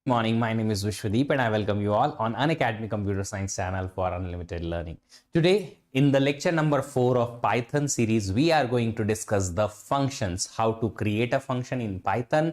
Morning, my name is Vishvadeep and I welcome you all on Unacademy Computer Science channel for unlimited learning. Today in the lecture number 4 of Python series, we are going to discuss the functions, how to create a function in Python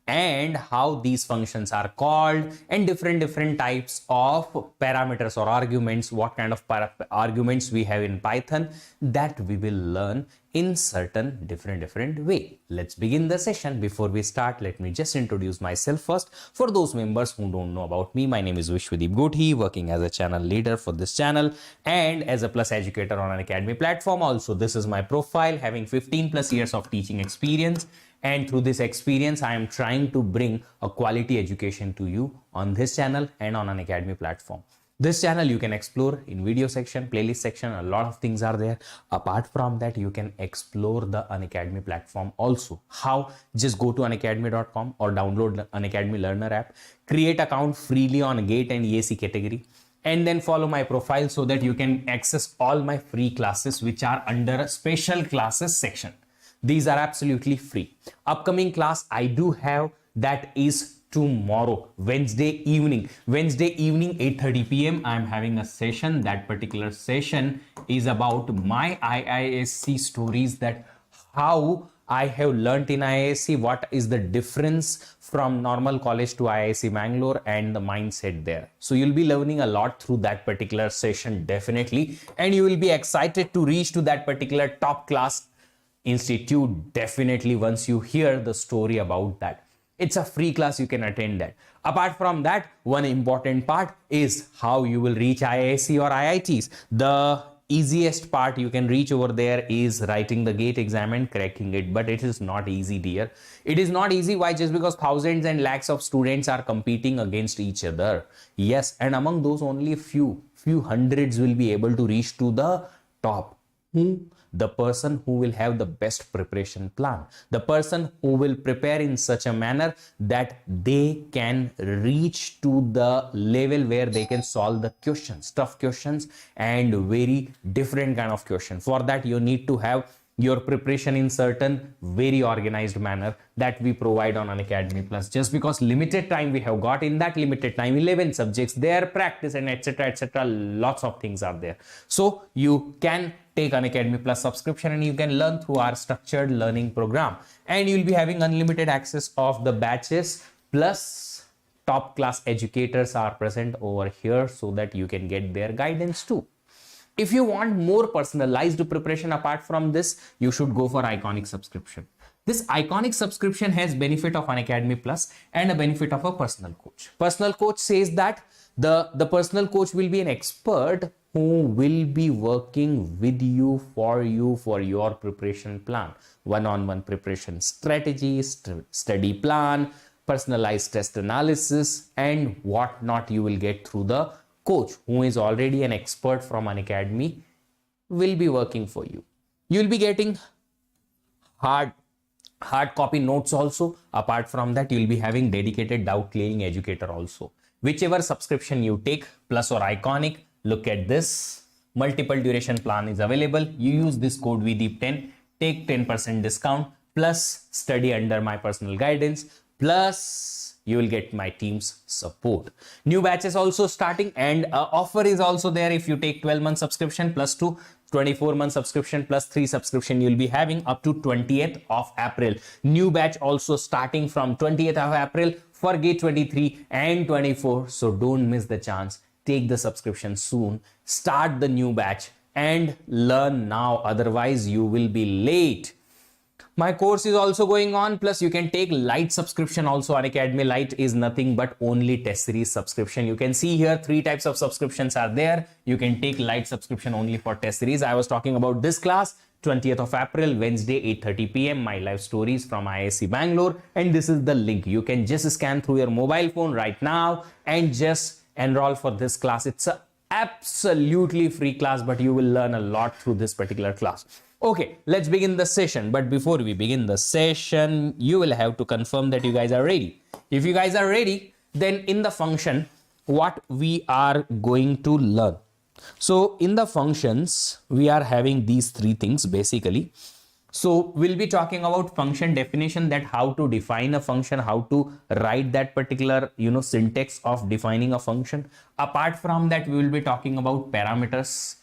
and how these functions are called and different types of parameters or arguments, what kind of arguments we have in Python that we will learn in certain different way. Let's begin the session. Before we start, let me just introduce myself first. For those members who don't know about me, my name is Vishvadeep Gothi, working as a channel leader for this channel and as a plus educator on Unacademy platform. Also, this is my profile, having 15 plus years of teaching experience. And through this experience, I am trying to bring a quality education to you on this channel and on Unacademy platform. This channel you can explore in video section, playlist section, a lot of things are there. Apart from that, you can explore the Unacademy platform also. How? Just go to unacademy.com or download the Unacademy Learner app, create account freely on GATE and ESE category, and then follow my profile so that you can access all my free classes which are under a special classes section. These are absolutely free. Upcoming class I do have, that is tomorrow, Wednesday evening 8:30 p.m. I am having a session. That particular session is about my IISc stories, that how I have learnt in IISc, what is the difference from normal college to IISc Bangalore and the mindset there. So you'll be learning a lot through that particular session definitely, and you will be excited to reach to that particular top class institute definitely once you hear the story about that. It's a free class, you can attend that. Apart from that, one important part is how you will reach IISc or IITs. The easiest part you can reach over there is writing the GATE exam and cracking it, but it is not easy, dear. It is not easy. Why? Just because thousands and lakhs of students are competing against each other. Yes, and among those only few hundreds will be able to reach to the top. The person who will have the best preparation plan, the person who will prepare in such a manner that they can reach to the level where they can solve the questions, tough questions and very different kind of question. For that, you need to have your preparation in certain very organized manner that we provide on Unacademy Plus. Just because limited time we have got, in that limited time 11 subjects, their practice and etc, lots of things are there. So you can take Unacademy Plus subscription and you can learn through our structured learning program, and you'll be having unlimited access of the batches, plus top class educators are present over here so that you can get their guidance too. If you want more personalized preparation apart from this, you should go for Iconic subscription. This Iconic subscription has benefit of Unacademy Plus and a benefit of a personal coach. Personal coach says that the personal coach will be an expert who will be working with you for your preparation plan, one-on-one preparation strategy, study plan, personalized test analysis and what not you will get through the coach who is already an expert from Unacademy will be working for you. You'll be getting hard copy notes also. Apart from that, you'll be having dedicated doubt clearing educator also. Whichever subscription you take, Plus or Iconic, look at this. Multiple duration plan is available. You use this code VDEEP10, take 10% discount, plus study under my personal guidance, plus you will get my team's support. New batches also starting, and offer is also there. If you take 12-month subscription plus 2, 24-month subscription plus 3 subscription, you'll be having up to 20th of April. New batch also starting from 20th of April for GATE 23 and 24. So don't miss the chance. Take the subscription soon. Start the new batch and learn now. Otherwise, you will be late. My course is also going on, plus you can take light subscription also. Unacademy Lite is nothing but only test series subscription. You can see here 3 types of subscriptions are there. You can take light subscription only for test series. I was talking about this class, 20th of April, Wednesday, 8:30 p.m. My live stories from IISc Bangalore, and this is the link. You can just scan through your mobile phone right now and just enroll for this class. It's a absolutely free class, but you will learn a lot through this particular class. Okay, let's begin the session. But before we begin the session, you will have to confirm that you guys are ready. If you guys are ready, then in the function, what we are going to learn. So in the functions, we are having these 3 things basically. So we'll be talking about function definition, that how to define a function, how to write that particular, syntax of defining a function. Apart from that, we will be talking about parameters,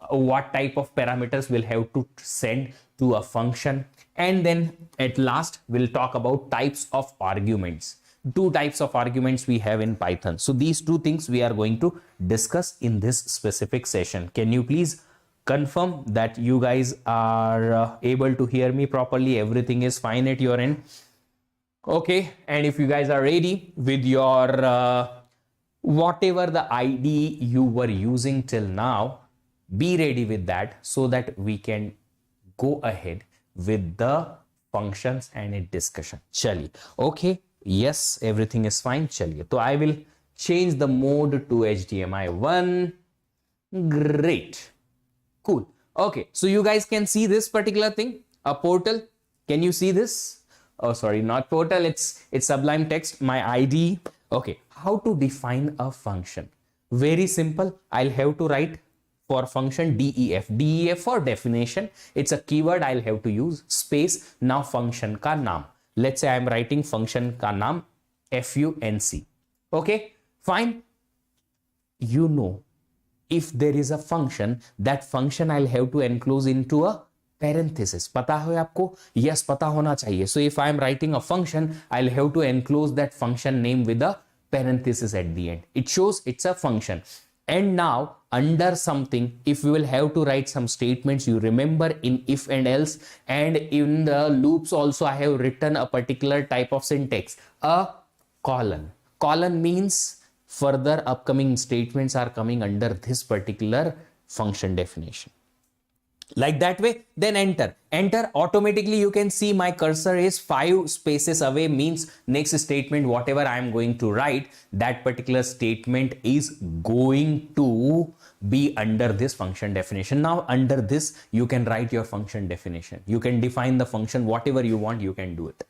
what type of parameters we'll have to send to a function. And then at last, we'll talk about types of arguments. Two types of arguments we have in Python. So these two things we are going to discuss in this specific session. Can you please confirm that you guys are able to hear me properly? Everything is fine at your end? Okay. And if you guys are ready with your whatever the ID you were using till now, be ready with that so that we can go ahead with the functions and a discussion. Chaliye. Okay. Yes, everything is fine. Chaliye. So I will change the mode to HDMI 1. Great. Cool. Okay. So you guys can see this particular thing, a portal. Can you see this? Oh, sorry, not portal. It's Sublime Text, my ID. Okay. How to define a function? Very simple. I'll have to write for function DEF. DEF for definition. It's a keyword I'll have to use. Space. Now function ka naam. Let's say I'm writing function ka naam FUNC. Okay, fine. If there is a function, that function I'll have to enclose into a parenthesis. Pata hai aapko? Yes, pata hona chahiye. So if I'm writing a function, I'll have to enclose that function name with a parenthesis at the end. It shows it's a function. And now under something, if we will have to write some statements, you remember in if and else, and in the loops also I have written a particular type of syntax, a colon. Colon means further upcoming statements are coming under this particular function definition. Like that way, then enter. Enter, automatically you can see my cursor is 5 spaces away, means next statement, whatever I am going to write, that particular statement is going to be under this function definition. Now under this, you can write your function definition. You can define the function, whatever you want, you can do it.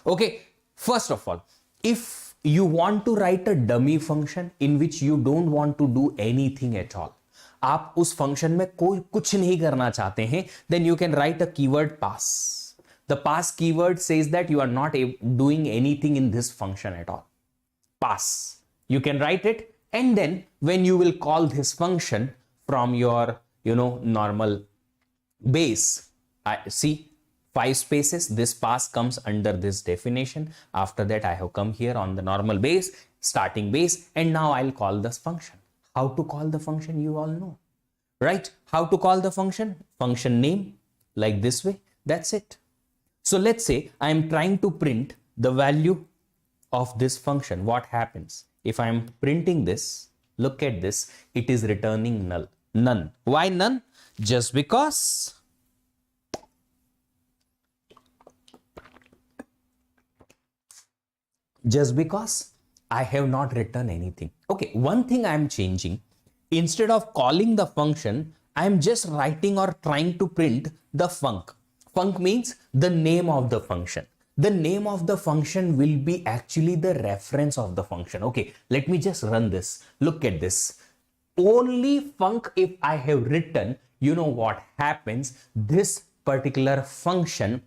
Okay, first of all, if you want to write a dummy function in which you don't want to do anything at all, आप उस function में कोई कुछ नहीं करना चाहते हैं, then you can write a keyword pass. The pass keyword says that you are not doing anything in this function at all. Pass. You can write it, and then when you will call this function from your, normal base, see 5 spaces, this pass comes under this definition. After that, I have come here on the normal base, starting base, and now I'll call this function. How to call the function, you all know, right? How to call the function? Function name, like this way. That's it. So let's say I'm trying to print the value of this function. What happens? If I'm printing this, look at this, it is returning null. None. Why none? Just because I have not written anything. Okay, one thing I'm changing. Instead of calling the function, I'm just writing or trying to print the func. Func means the name of the function. The name of the function will be actually the reference of the function. Okay, let me just run this. Look at this. Only func if I have written, what happens? This particular function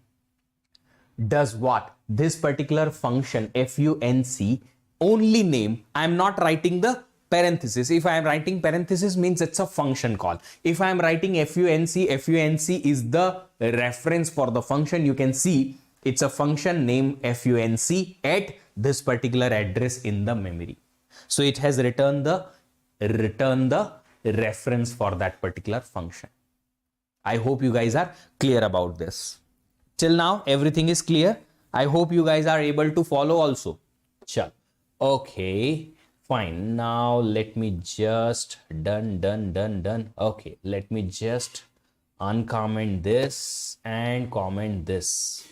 does what? This particular function FUNC, only name. I'm not writing the parenthesis. If I am writing parenthesis, means it's a function call. If I am writing FUNC, FUNC is the reference for the function. You can see it's a function name FUNC at this particular address in the memory. So it has returned the reference for that particular function. I hope you guys are clear about this. Till now, everything is clear. I hope you guys are able to follow also. Chal. Okay, fine. Now let me just done. Okay, let me just uncomment this and comment this.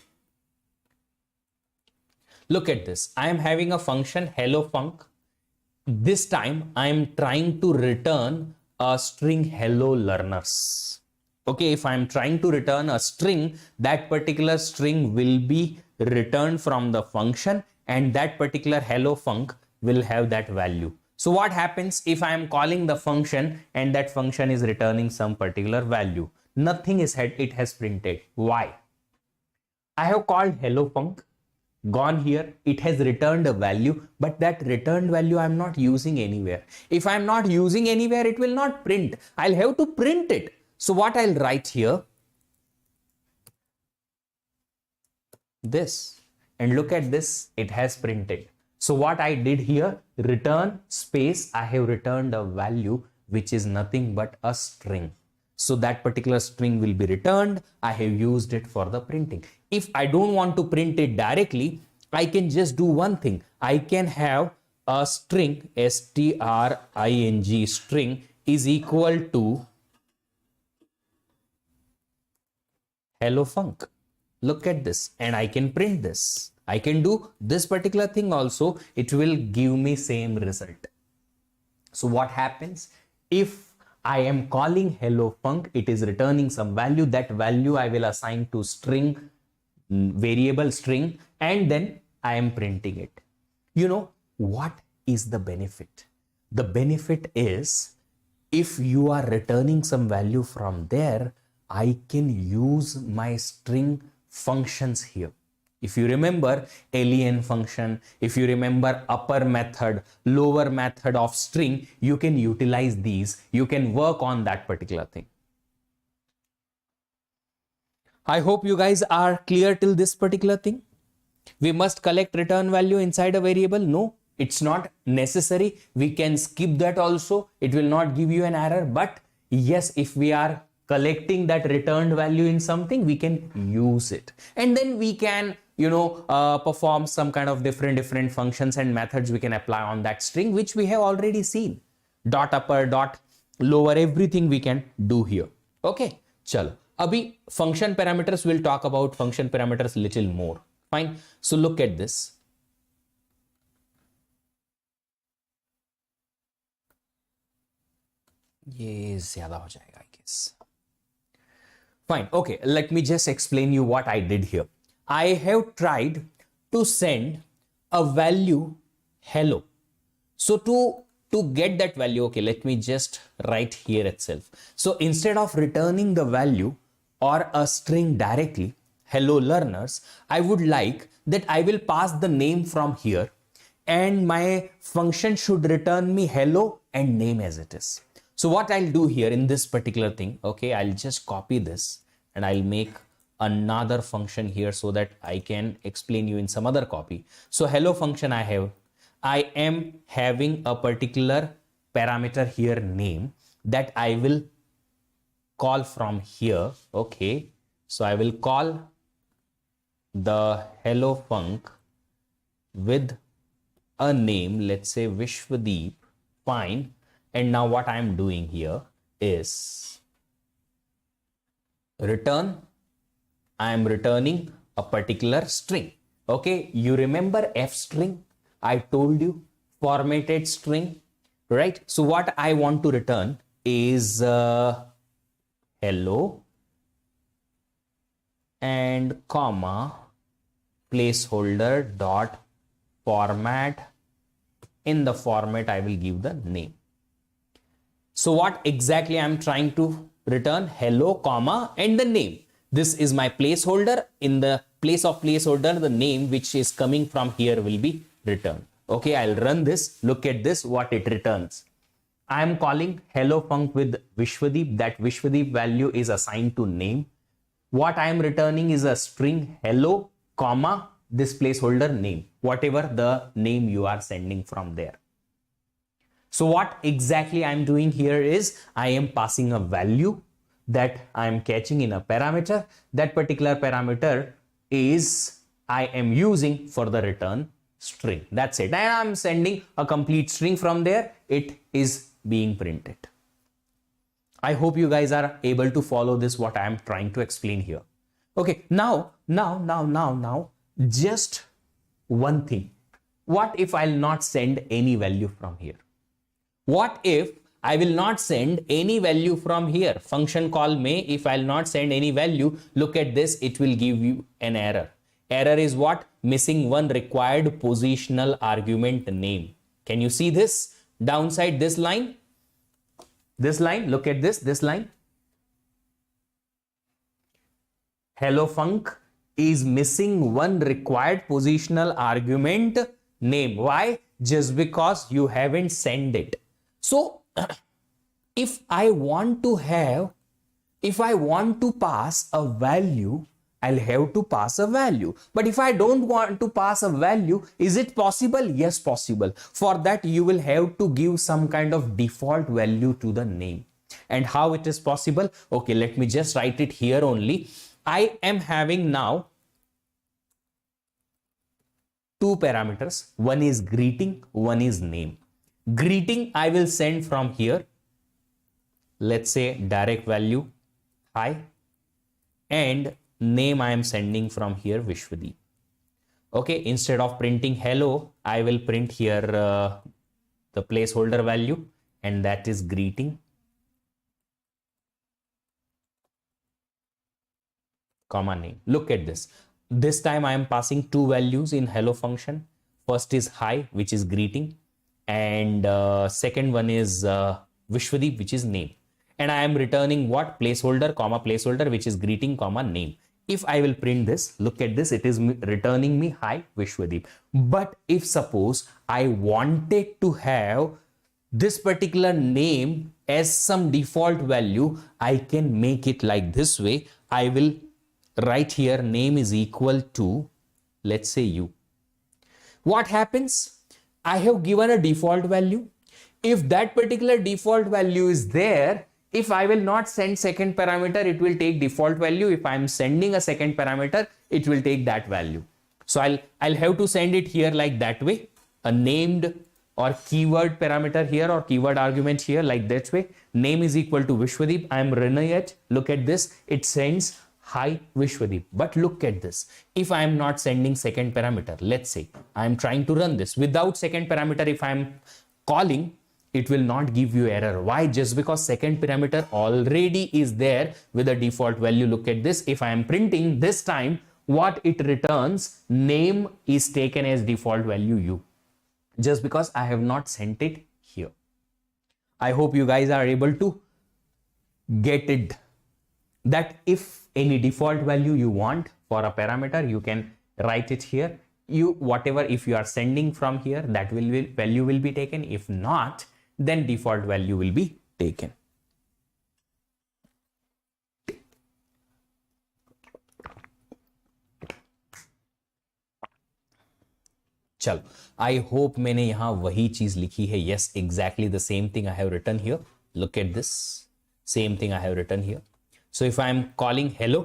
Look at this. I am having a function hello func. This time I am trying to return a string hello learners. Okay, if I am trying to return a string, that particular string will be returned from the function, and that particular hello func will have that value. So what happens if I am calling the function and that function is returning some particular value? Nothing is it has printed. Why? I have called hello func, gone here, it has returned a value, but that returned value I'm not using anywhere. If I'm not using anywhere, it will not print. I'll have to print it. So what I'll write here, this, and look at this, it has printed. So what I did here, return space, I have returned a value which is nothing but a string. So that particular string will be returned. I have used it for the printing. If I don't want to print it directly, I can just do one thing. I can have a string, string, string is equal to hello func. Look at this, and I can print this. I can do this particular thing also. It will give me same result. So what happens if I am calling hello func, it is returning some value. That value I will assign to string, variable string, and then I am printing it. You know, what is the benefit? The benefit is if you are returning some value from there, I can use my string functions here. If you remember len function, if you remember upper method, lower method of string, you can utilize these. You can work on that particular thing. I hope you guys are clear till this particular thing. We must collect return value inside a variable. No, it's not necessary. We can skip that also. It will not give you an error. But yes, if we are collecting that returned value in something, we can use it. And then we can perform some kind of different functions and methods we can apply on that string, which we have already seen. Dot upper, dot lower, everything we can do here. Okay, chalo. Abhi function parameters, we'll talk about function parameters little more. Fine. So look at this. ये ज़्यादा हो जाएगा, I guess. Fine. Okay, let me just explain you what I did here. I have tried to send a value hello. So to get that value, okay, let me just write here itself. So instead of returning the value or a string directly, hello learners, I would like that I will pass the name from here and my function should return me hello and name as it is. So what I'll do here in this particular thing, okay, I'll just copy this and I'll make another function here so that I can explain you in some other copy. So hello function I am having a particular parameter here name that I will call from here. Okay, so I will call the hello func with a name, let's say Vishvadeep. Fine. And now what I am doing here is return. I am returning a particular string. Okay, you remember f string? I told you formatted string, right? So what I want to return is hello and comma placeholder dot format. In the format I will give the name. So what exactly I am trying to return? Hello comma and the name. This is my placeholder. In the place of placeholder, the name which is coming from here will be returned. Okay, I'll run this. Look at this, what it returns. I am calling hello func with Vishvadeep. That Vishvadeep value is assigned to name. What I am returning is a string hello comma this placeholder name, whatever the name you are sending from there. So what exactly I am doing here is I am passing a value that I am catching in a parameter. That particular parameter is I am using for the return string. That's it. And I am sending a complete string from there. It is being printed. I hope you guys are able to follow this, what I am trying to explain here. Okay, now, just one thing. What if I'll not send any value from here? What if I will not send any value from here? Function call may, if I'll not send any value, look at this, it will give you an error. Error is what? Missing one required positional argument name. Can you see this? Downside this line? This line, look at this line. Hello func is missing one required positional argument name. Why? Just because you haven't sent it. So if I want to pass a value, I'll have to pass a value. But if I don't want to pass a value, is it possible? Yes, possible. For that, you will have to give some kind of default value to the name. And how it is possible? Okay, let me just write it here only. I am having now two parameters. One is greeting, one is name. Greeting I will send from here. Let's say direct value, hi, and name I am sending from here, Vishvadeep. Okay, instead of printing hello, I will print here the placeholder value, and that is greeting, comma name. Look at this. This time I am passing two values in hello function. First is hi, which is greeting, and second one is Vishvadeep, which is name. And I am returning what? Placeholder, comma placeholder, which is greeting, comma name. If I will print this, look at this, it is returning me hi Vishvadeep. But if suppose I wanted to have this particular name as some default value, I can make it like this way. I will write here name is equal to, let's say, you. What happens? I have given a default value. If that particular default value is there, if I will not send second parameter, it will take default value. If I am sending a second parameter, it will take that value. So I'll have to send it here like that way, a named or keyword parameter here or keyword argument here like that way. Name is equal to Vishvadeep. I am running it. Look at this. It sends hi Vishvadeep. But look at this. If I am not sending second parameter, let's say I am trying to run this without second parameter, if I am calling, it will not give you error. Why? Just because second parameter already is there with a default value. Look at this. If I am printing this time, what it returns, name is taken as default value you, just because I have not sent it here. I hope you guys are able to get it, that if any default value you want for a parameter, you can write it here. Whatever, if you are sending from here, that value will be taken. If not, then default value will be taken. चलो, I hope मैंने यहाँ वही चीज लिखी है. Yes, exactly the same thing I have written here. Look at this. Same thing I have written here. So if I am calling hello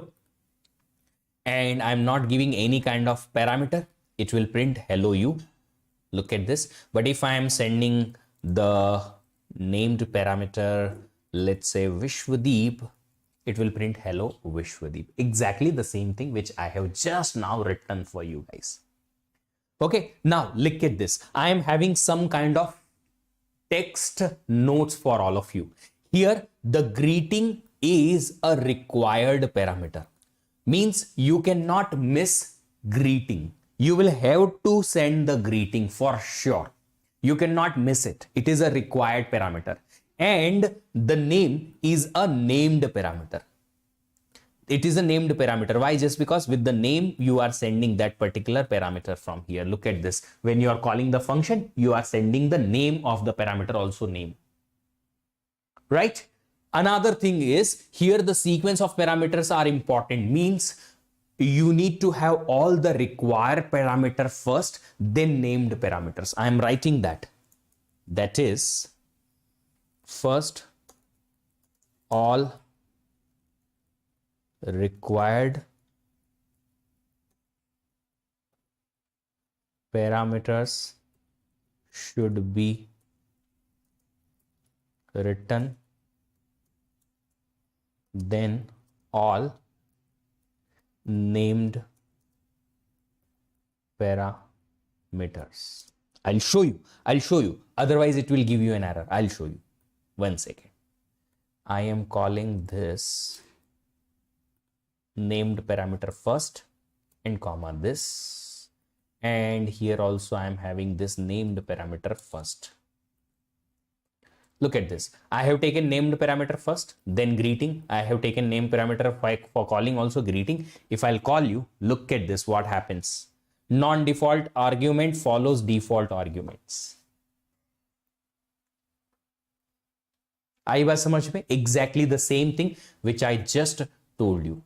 and I am not giving any kind of parameter, it will print hello you. Look at this. But if I am sending the named parameter, let's say Vishvadeep, it will print hello Vishvadeep. Exactly the same thing which I have just now written for you guys. Okay, now look at this. I am having some kind of text notes for all of you. Here, the greeting is a required parameter. Means you cannot miss greeting. You will have to send the greeting for sure. You cannot miss it. It is a required parameter. And the name is a named parameter. It is a named parameter. Why? Just because with the name, you are sending that particular parameter from here. Look at this. When you are calling the function, you are sending the name of the parameter, also name. Right? Another thing is, here the sequence of parameters are important. Means you need to have all the required parameter first, then named parameters. I am writing that. That is, first all required parameters should be written, then all named parameters. I'll show you. Otherwise, it will give you an error. I'll show you. 1 second. I am calling this named parameter first and comma this. And here also I am having this named parameter first. Look at this. I have taken named parameter first, then greeting. I have taken name parameter for calling also greeting. If I'll call you, look at this, what happens. Non-default argument follows default arguments. आई बात समझ में? Exactly the same thing which I just told you.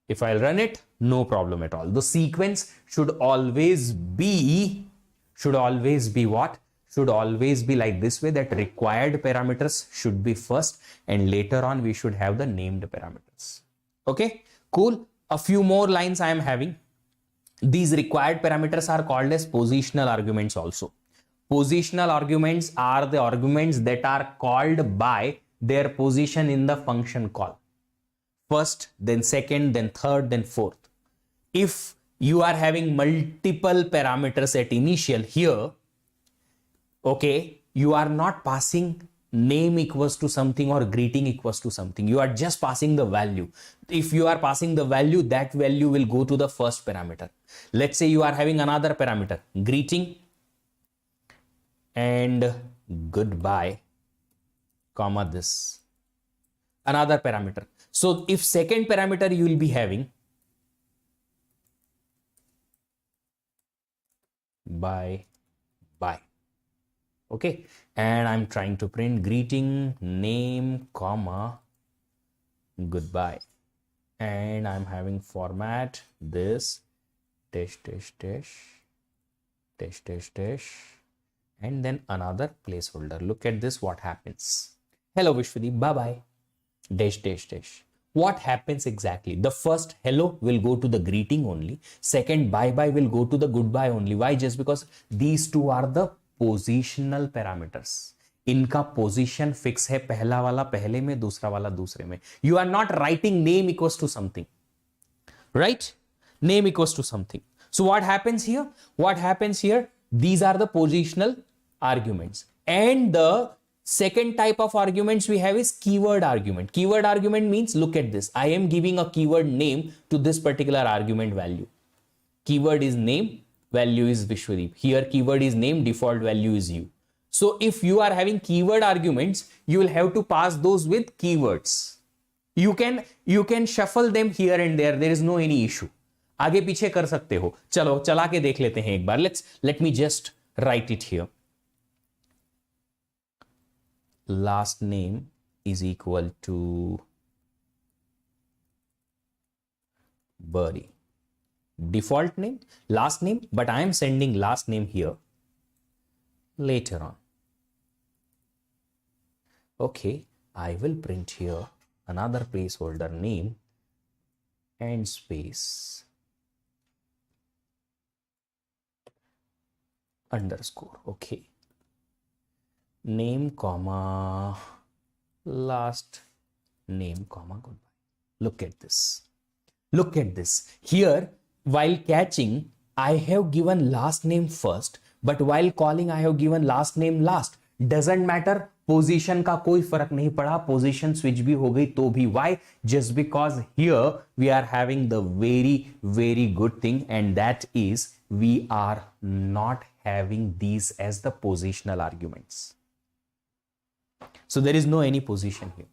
If I'll run it, no problem at all. The sequence should always be what? Should always be like this way, that required parameters should be first and later on we should have the named parameters. Okay, cool. A few more lines I am having. These required parameters are called as positional arguments also. Positional arguments are the arguments that are called by their position in the function call. First, then second, then third, then fourth. If you are having multiple parameters at initial here, okay, you are not passing name equals to something or greeting equals to something. You are just passing the value. If you are passing the value, that value will go to the first parameter. Let's say you are having another parameter, greeting and goodbye, comma this. Another parameter. So if second parameter you will be having bye, bye. Okay, and I'm trying to print greeting, name, comma, goodbye. And I'm having format this, dash, dash, dash, dash, dash, dash, and then another placeholder. Look at this, what happens. Hello Vishvadeep, bye-bye, dash, dash, dash. What happens exactly? The first hello will go to the greeting only. Second bye-bye will go to the goodbye only. Why? Just because these two are the positional parameters. इनका position fix है, पहला वाला पहले में, दूसरा वाला दूसरे में. You are not writing name equals to something, right? Name equals to something. So what happens here? What happens here? These are the positional arguments. And the second type of arguments we have is keyword argument. Keyword argument means, look at this, I am giving a keyword name to this particular argument value. Keyword is name, value is Vishvadeep. Here keyword is name, default value is you. So if you are having keyword arguments, you will have to pass those with keywords. You can shuffle them here and there. There is no any issue. आगे पीछे कर सकते हो. चलो चला के देख लेते हैं एक बार. Let me just write it here. Last name is equal to Burry. Default name, last name, but I am sending last name here later on. Okay, I will print here another placeholder name and space underscore. Okay. Name, comma, last name, comma, goodbye. Look at this. Look at this. Here, while catching, I have given last name first, but while calling, I have given last name last. Doesn't matter. Position का कोई फर्क नहीं पड़ा. Position switch भी हो गई तो भी. Why? Just because here we are having the very, very good thing, and that is we are not having these as the positional arguments. So there is no any position here.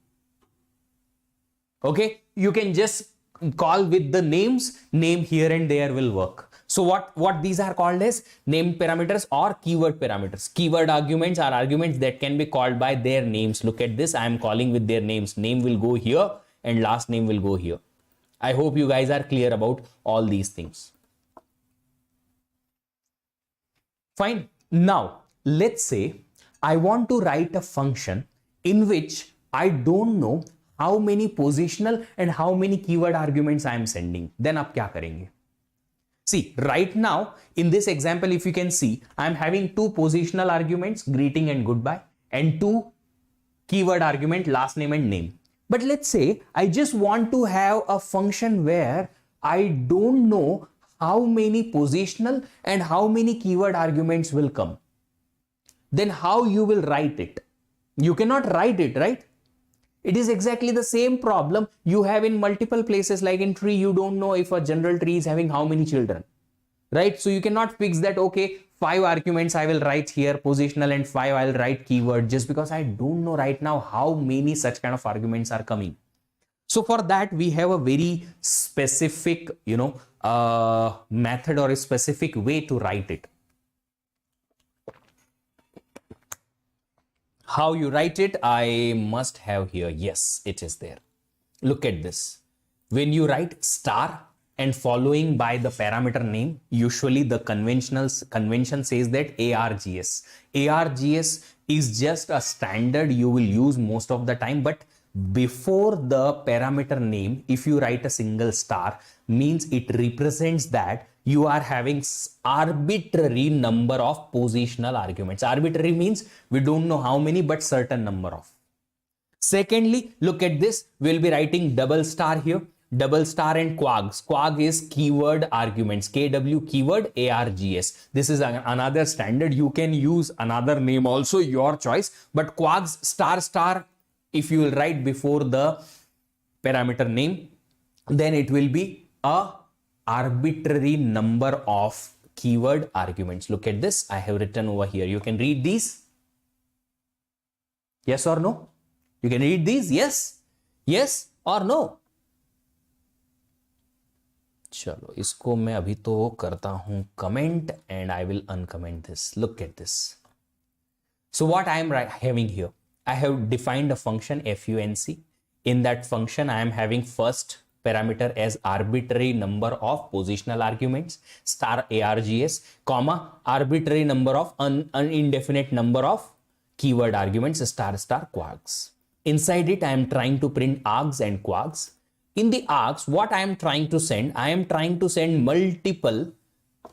Okay, you can just call with the names, name here and there will work. So what these are called as name parameters or keyword parameters. Keyword arguments are arguments that can be called by their names. Look at this, I am calling with their names. Name will go here and last name will go here. I hope you guys are clear about all these things. Fine. Now let's say I want to write a function in which I don't know how many positional and how many keyword arguments I am sending. Then आप क्या करेंगे? See, right now in this example, if you can see, I am having two positional arguments, greeting and goodbye, and two keyword argument, last name and name. But let's say I just want to have a function where I don't know how many positional and how many keyword arguments will come. Then how you will write it? You cannot write it, right? It is exactly the same problem you have in multiple places. Like in tree, you don't know if a general tree is having how many children. right? So you cannot fix that, okay, 5 arguments I will write here, positional, and 5 I will write keyword, just because I don't know right now how many such kind of arguments are coming. So for that, we have a very specific, method or a specific way to write it. How you write it, I must have here. Yes, it is there. Look at this. When you write star and following by the parameter name, usually the convention says that args. Args is just a standard you will use most of the time, but before the parameter name, if you write a single star, means it represents that you are having arbitrary number of positional arguments. Arbitrary means we don't know how many, but certain number of. Secondly, look at this. We'll be writing double star here. Double star and quags. Quag is keyword arguments. KW keyword ARGS. This is another standard. You can use another name also, your choice. But quags star star, if you will write before the parameter name, then it will be a arbitrary number of keyword arguments. Look at this. I have written over here. You can read these. Yes or no? You can read these. Yes. Yes or no? चलो इसको मैं अभी तो करता हूं comment and I will uncomment this. Look at this. So what I am having here, I have defined a function func. In that function, I am having first parameter as arbitrary number of positional arguments star args, comma arbitrary number of indefinite number of keyword arguments star star quags. Inside it, I am trying to print args and quags. In the args, what I am trying to send, I am trying to send multiple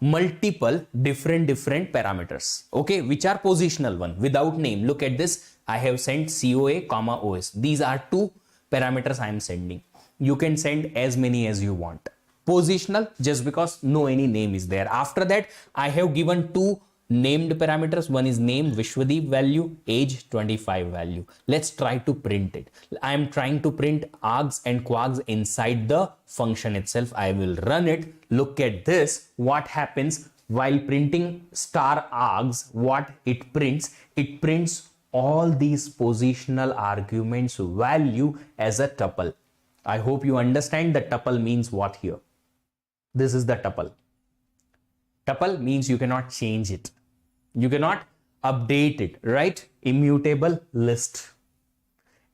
different parameters, okay, which are positional one without name. Look at this. I have sent COA comma OS. These are 2 parameters I am sending. You can send as many as you want. Positional, just because no any name is there. After that, I have given 2 named parameters. One is name Vishvadeep value, age 25 value. Let's try to print it. I am trying to print args and quags inside the function itself. I will run it. Look at this. What happens while printing star args? What it prints? It prints all these positional arguments value as a tuple. I hope you understand the tuple means what here. This is the tuple. Tuple means you cannot change it. You cannot update it, right? Immutable list.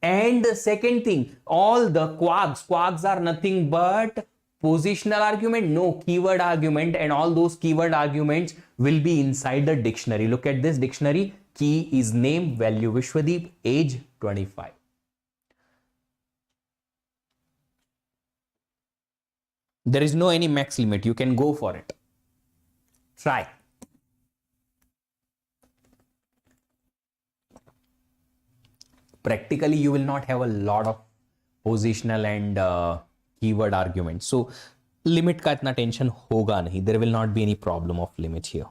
And the second thing, all the quags are nothing but positional argument, no keyword argument, and all those keyword arguments will be inside the dictionary. Look at this dictionary. Key is name, value Vishvadeep, age 25. There is no any max limit. You can go for it. Try. Practically, you will not have a lot of positional and keyword arguments. So, limit का इतना tension होगा नहीं. There will not be any problem of limit here.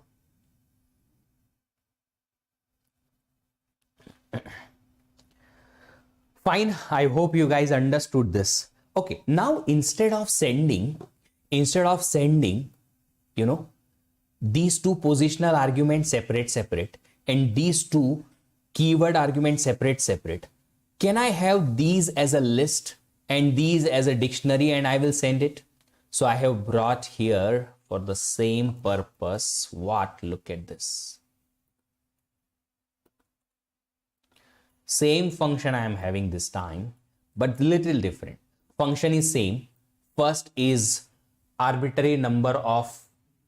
Fine. I hope you guys understood this. Okay. Now, instead of sending, these 2 positional arguments separate, and these 2 keyword arguments separate, can I have these as a list and these as a dictionary and I will send it? So I have brought here for the same purpose. What? Look at this. Same function I am having this time, but little different. Function is same. First is arbitrary number of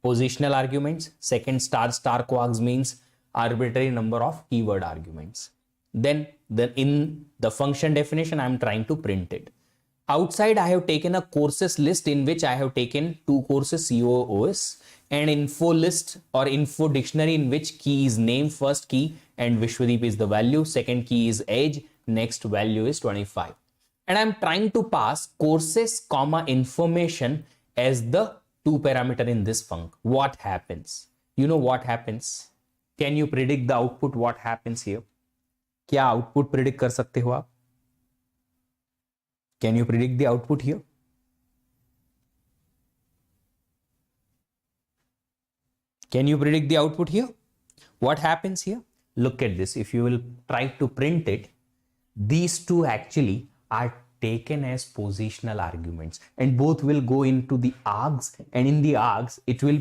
positional arguments. Second, star quags means arbitrary number of keyword arguments. Then in the function definition, I am trying to print it. Outside, I have taken a courses list in which I have taken 2 courses, COOS, and info list or info dictionary in which key is name, first key, and Vishvadeep is the value, second key is age, next value is 25. And I'm trying to pass courses comma information as the 2 parameter in this func. What happens? You know what happens? Can you predict the output? What happens here? क्या output predict कर सकते हो आप? Can you predict the output here? Can you predict the output here? What happens here? Look at this. If you will try to print it, these two actually are taken as positional arguments, and both will go into the args, and in the args it will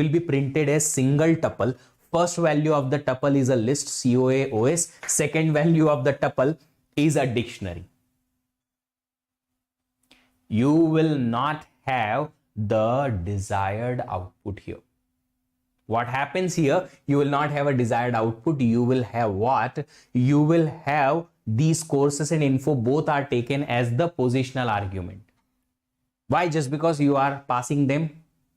be printed as single tuple. First value of the tuple is a list, COA-OS. Second value of the tuple is a dictionary. You will not have the desired output here. What happens here? You will not have a desired output. You will have what? You will have these courses and info both are taken as the positional argument. Why? Just because you are passing them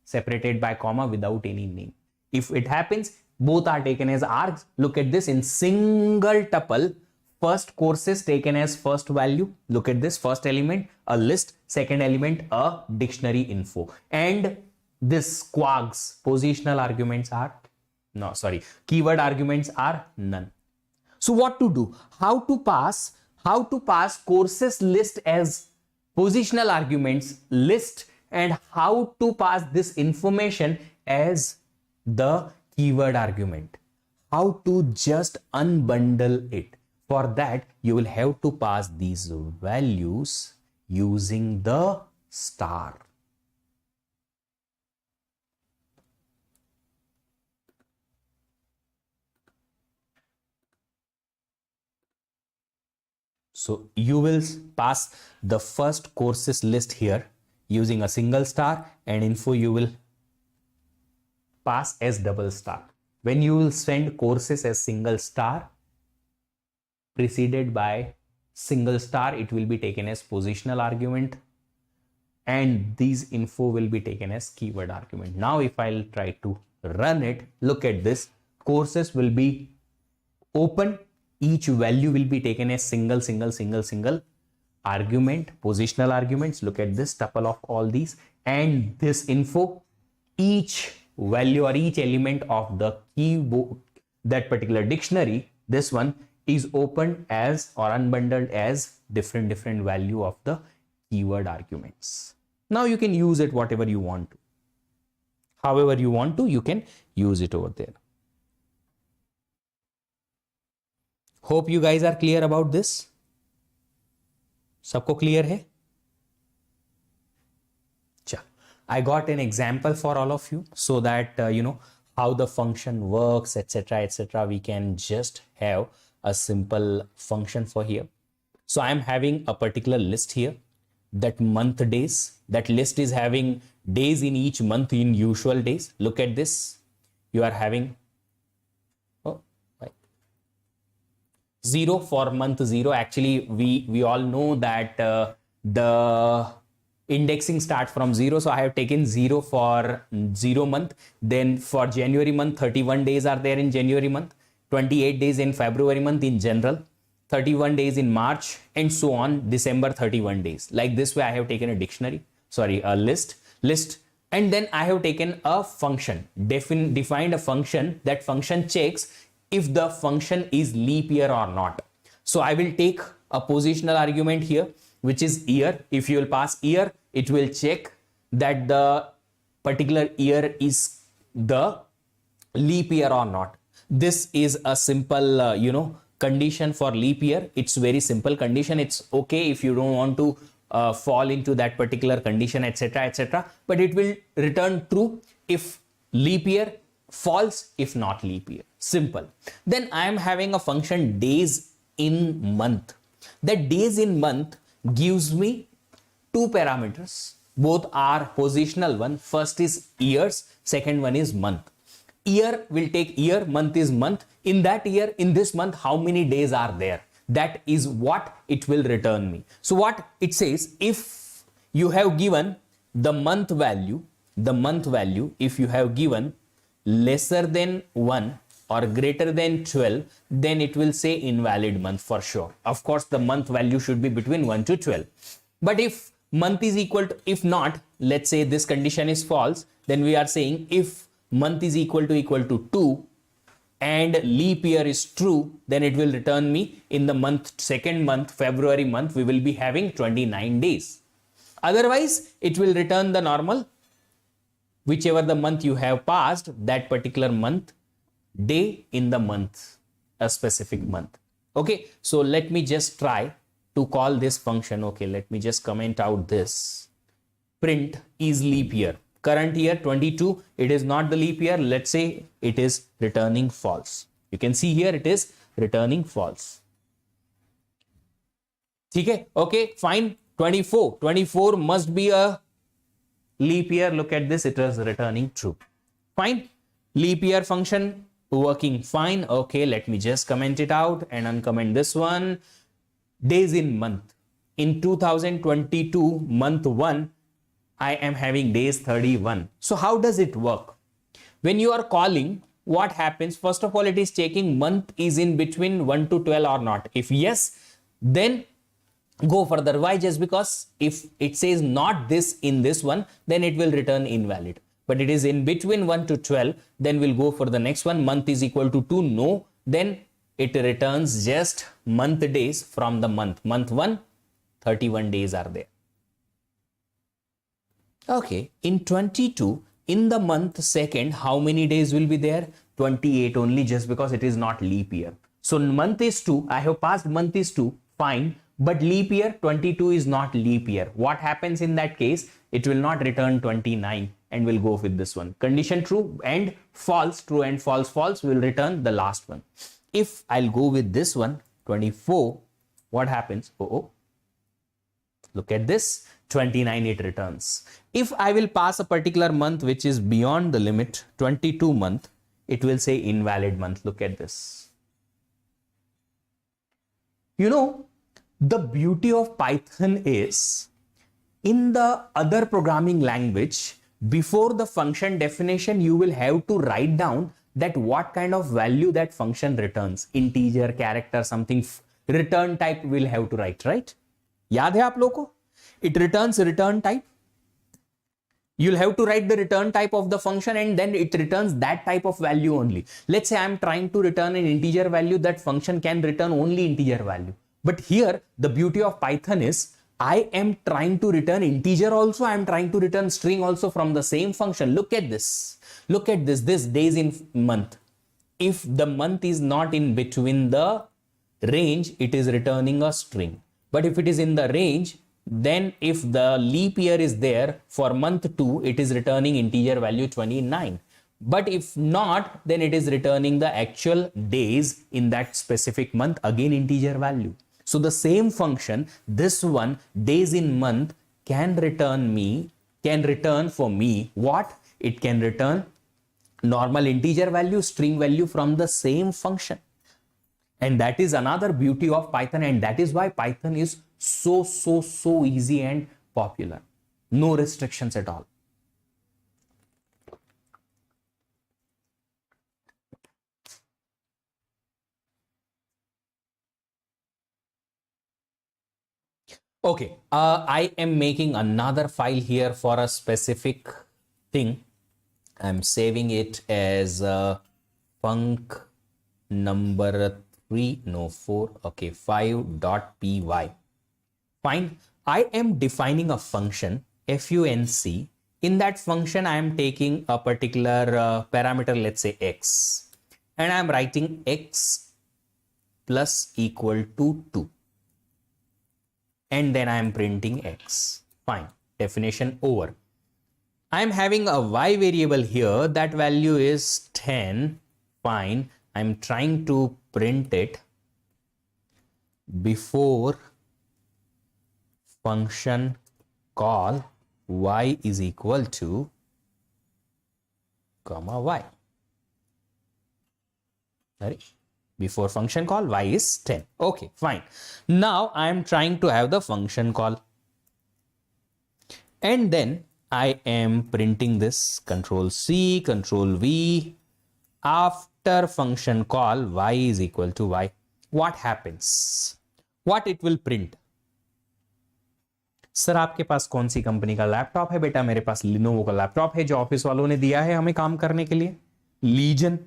separated by comma without any name. If it happens, both are taken as args. Look at this, in single tuple, first courses taken as first value. Look at this, first element a list, second element a dictionary info, and this quags positional arguments are keyword arguments are none. So what to do? How to pass courses list as positional arguments list, and how to pass this information as the keyword argument. How to just unbundle it. For that, you will have to pass these values using the star. So you will pass the first courses list here using a single star, and info you will pass as double star. When you will send courses as single star preceded by single star, it will be taken as positional argument, and these info will be taken as keyword argument. Now if I'll try to run it, look at this, courses will be open, each value will be taken as single argument, positional arguments. Look at this tuple of all these, and this info, each value or each element of the keyboard, that particular dictionary, this one is opened as or unbundled as different value of the keyword arguments. Now you can use it whatever you want to. However you want to, you can use it over there. Hope you guys are clear about this. सबको clear है? I got an example for all of you so that you know how the function works, etc. We can just have a simple function for here. So I am having a particular list here, that month days. That list is having days in each month in usual days. Look at this. You are having 0 for month 0. Actually, we all know that the indexing starts from 0. So I have taken 0 for 0 month. Then for January month, 31 days are there in January month, 28 days in February month in general, 31 days in March, and so on, December 31 days. Like this way I have taken a list, and then I have taken a function, defined a function. That function checks if the function is leap year or not. So I will take a positional argument here, which is year. If you will pass year, it will check that the particular year is the leap year or not. This is a simple, condition for leap year. It's very simple condition. It's okay if you don't want to fall into that particular condition, etc. But it will return true if leap year, false if not leap year. Simple. Then I am having a function days in month. That days in month gives me two parameters. Both are positional one. First is years, second one is month. Year will take year, month is month. In that year, in this month, how many days are there? That is what it will return me. So what it says, if you have given the month value, if you have given lesser than 1 or greater than 12, then it will say invalid month for sure. Of course, the month value should be between 1 to 12. But if month is equal to, if not, let's say this condition is false, then we are saying if month is equal to 2 and leap year is true, then it will return me in the month, second month, February month, we will be having 29 days. Otherwise, it will return the normal whichever the month you have passed, that particular month, day in the month, a specific month. Okay, so let me just try to call this function. Okay, let me just comment out this. Print is leap year. Current year 22, it is not the leap year. Let's say it is returning false. You can see here it is returning false. Okay, okay, fine. 24 must be a leap year. Look at this, it was returning true. Fine. Leap year function working fine. Okay, let me just comment it out and uncomment this one. Days in month. In 2022 month 1, I am having days 31. So how does it work? When you are calling, what happens? First of all, it is checking month is in between 1 to 12 or not. If yes, then go further. Why? Just because if it says not this in this one, then it will return invalid. But it is in between 1 to 12, then we'll go for the next one. Month is equal to 2. No, then it returns just month days from the month. Month 1, 31 days are there. Okay, in 22, in the month 2nd, how many days will be there? 28 only, just because it is not leap year. So month is 2, I have passed month is 2, fine. But leap year 22 is not leap year. What happens in that case? It will not return 29 and we'll go with this one. Condition true and false, true and false, false will return the last one. If I'll go with this one, 24, what happens? Look at this, 29 it returns. If I will pass a particular month which is beyond the limit, 22 month, it will say invalid month. Look at this. You know, the beauty of Python is, in the other programming language, before the function definition, you will have to write down that what kind of value that function returns. Integer, character, something, return type will have to write, right? याद है आप लोगों को? It returns return type. You'll have to write the return type of the function and then it returns that type of value only. Let's say I'm trying to return an integer value, that function can return only integer value. But here, the beauty of Python is, I am trying to return integer also, I am trying to return string also from the same function. Look at this. Look at this, this days in month. If the month is not in between the range, it is returning a string. But if it is in the range, then if the leap year is there for month 2, it is returning integer value 29. But if not, then it is returning the actual days in that specific month, again integer value. So the same function, this one, days in month, can return for me what? It can return normal integer value, string value from the same function. And that is another beauty of Python, and that is why Python is so easy and popular. No restrictions at all. Okay, I am making another file here for a specific thing. I'm saving it as func number 4, okay, 5.py. Fine. I am defining a function, func. In that function, I am taking a particular parameter, let's say x, and I am writing x plus equal to 2. And then I am printing x. Fine. Definition over. I am having a y variable here. That value is 10. Fine. I am trying to print it before function call y is equal to comma y. Right? Before function call y is 10. Okay, fine. Now I am trying to have the function call. And then I am printing this Control C, Control V. After function call y is equal to y. What happens? What it will print? Sir आपके पास कौन सी company का laptop है? बेटा मेरे पास Lenovo का laptop है जो office वालों ने दिया है हमें काम करने के लिए, legion.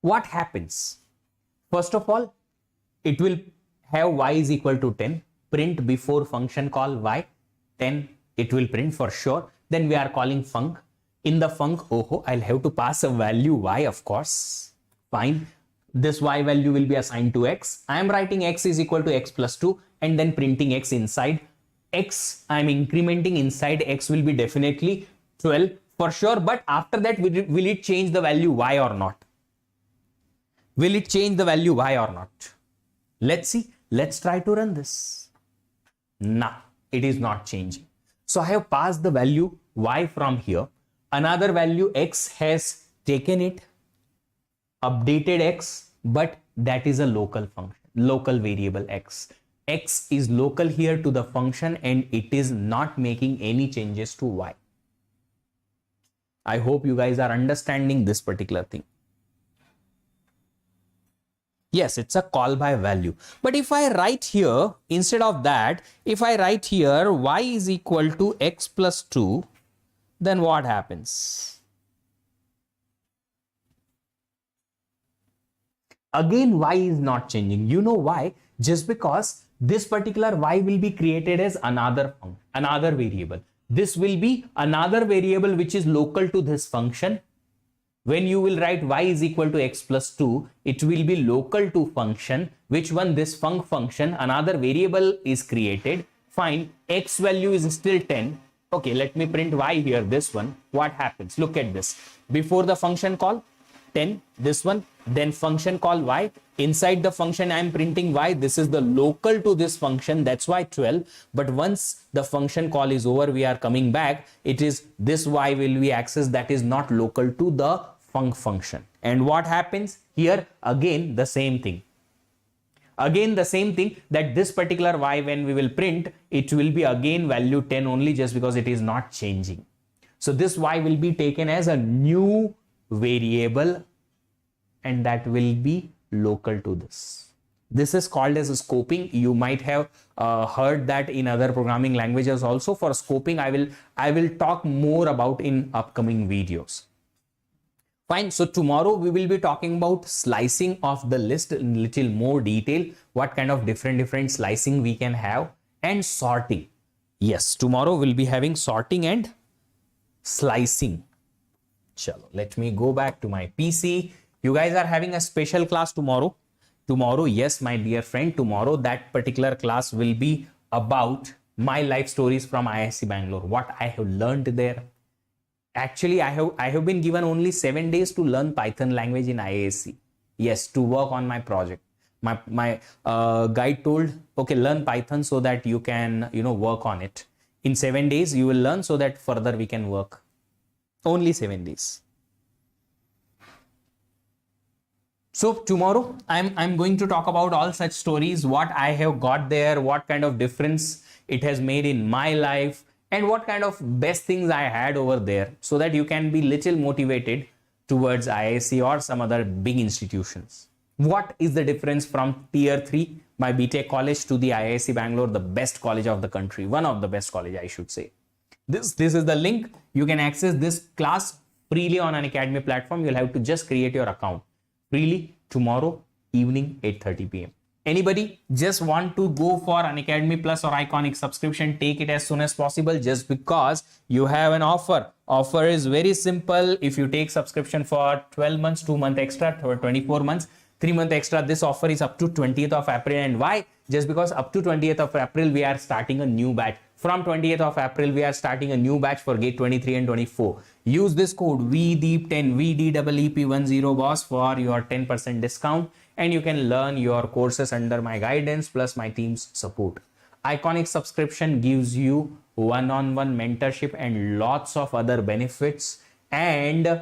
What happens? First of all, it will have y is equal to 10. print before function call y? 10. It will print for sure. Then we are calling func. In the func, I'll have to pass a value y, of course. Fine. This y value will be assigned to x. I am writing x is equal to x plus 2 and then printing x inside. X, I am incrementing inside x will be definitely 12 for sure. But after that, will it change the value y or not? Will it change the value y or not? Let's see. Let's try to run this. Nah, it is not changing. So I have passed the value y from here. Another value x has taken it, updated x, but that is a local function, local variable x. X is local here to the function and it is not making any changes to y. I hope you guys are understanding this particular thing. Yes, it's a call by value. But if I write here, instead of that, if I write here y is equal to x plus 2, then what happens? Again, y is not changing. You know why? Just because this particular y will be created as another variable. This will be another variable which is local to this function. When you will write y is equal to x plus 2, it will be local to function. Which one? This func function. Another variable is created. Fine. X value is still 10. Okay, let me print y here. This one. What happens? Look at this. Before the function call, 10. This one. Then function call y. Inside the function, I am printing y. This is the local to this function. That's why 12. But once the function call is over, we are coming back. It is this y will be accessed that is not local to the func function. And what happens here? Again, the same thing. Again, the same thing, that this particular y, when we will print, it will be again value 10 only, just because it is not changing. So this y will be taken as a new variable and that will be local to this. This is called as a scoping. You might have heard that in other programming languages also. For scoping, I will talk more about in upcoming videos. Fine. So tomorrow we will be talking about slicing of the list in little more detail. What kind of different slicing we can have, and sorting. Yes, tomorrow we'll be having sorting and slicing. Chalo, let me go back to my PC. You guys are having a special class tomorrow. Tomorrow, yes, my dear friend, tomorrow that particular class will be about my life stories from IISc Bangalore. What I have learned there. Actually, I have been given only 7 days to learn Python language in IISc. Yes, to work on my project. My guide told, okay, learn Python so that you can, work on it. In 7 days, you will learn so that further we can work. Only 7 days. So tomorrow, I'm going to talk about all such stories, what I have got there, what kind of difference it has made in my life, and what kind of best things I had over there, so that you can be little motivated towards IISc or some other big institutions. What is the difference from tier 3, my BTech college, to the IISc Bangalore, the best college of the country, one of the best college, I should say. This is the link. You can access this class freely on Unacademy platform. You'll have to just create your account freely tomorrow evening 8:30 p.m. Anybody just want to go for Unacademy Plus or Iconic subscription, take it as soon as possible, just because you have an offer. Offer is very simple. If you take subscription for 12 months, 2 months extra, for 24 months, 3 months extra, this offer is up to 20th of April. And why? Just because up to 20th of April, we are starting a new batch. From 20th of April, we are starting a new batch for GATE 23 and 24. Use this code VDEEP10, VDEEP10 boss for your 10% discount. And you can learn your courses under my guidance plus my team's support. Iconic subscription gives you one-on-one mentorship and lots of other benefits. And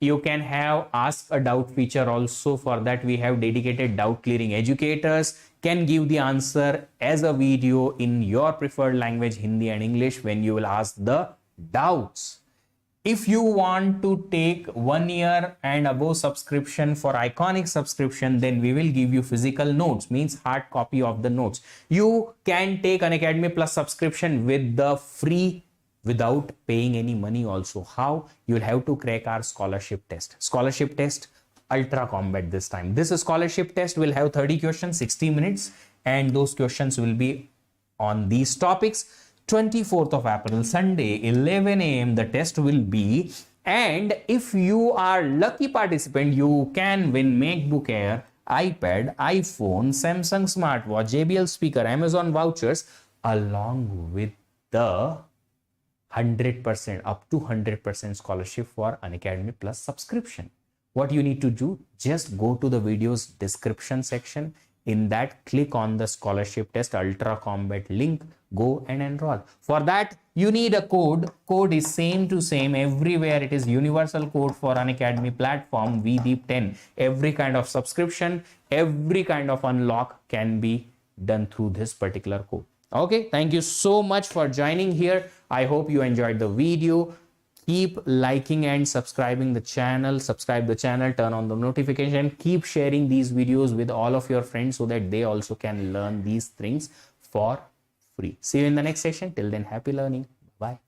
you can have ask a doubt feature also. For that, we have dedicated doubt clearing educators, can give the answer as a video in your preferred language, Hindi and English, when you will ask the doubts. If you want to take 1 year and above subscription for Iconic subscription, then we will give you physical notes, means hard copy of the notes. You can take Unacademy Plus subscription with the free, without paying any money also. How? You'll have to crack our scholarship test. Scholarship test, ultra combat this time. This scholarship test will have 30 questions, 60 minutes, and those questions will be on these topics. 24th of April, Sunday, 11 a.m. the test will be. And if you are lucky participant, you can win MacBook Air, iPad, iPhone, Samsung smartwatch, JBL speaker, Amazon vouchers, along with the 100% up to 100% scholarship for Unacademy Plus subscription. What you need to do, just go to the video's description section. In that, click on the scholarship test ultra combat link, go and enroll. For that, you need a code. Code is same to same everywhere. It is universal code for Unacademy platform, VDeep10. Every kind of subscription, every kind of unlock can be done through this particular code. Okay, thank you so much for joining here. I hope you enjoyed the video. Keep liking and subscribing the channel. Subscribe the channel, turn on the notification. Keep sharing these videos with all of your friends so that they also can learn these things for free. See you in the next session. Till then, happy learning. Bye.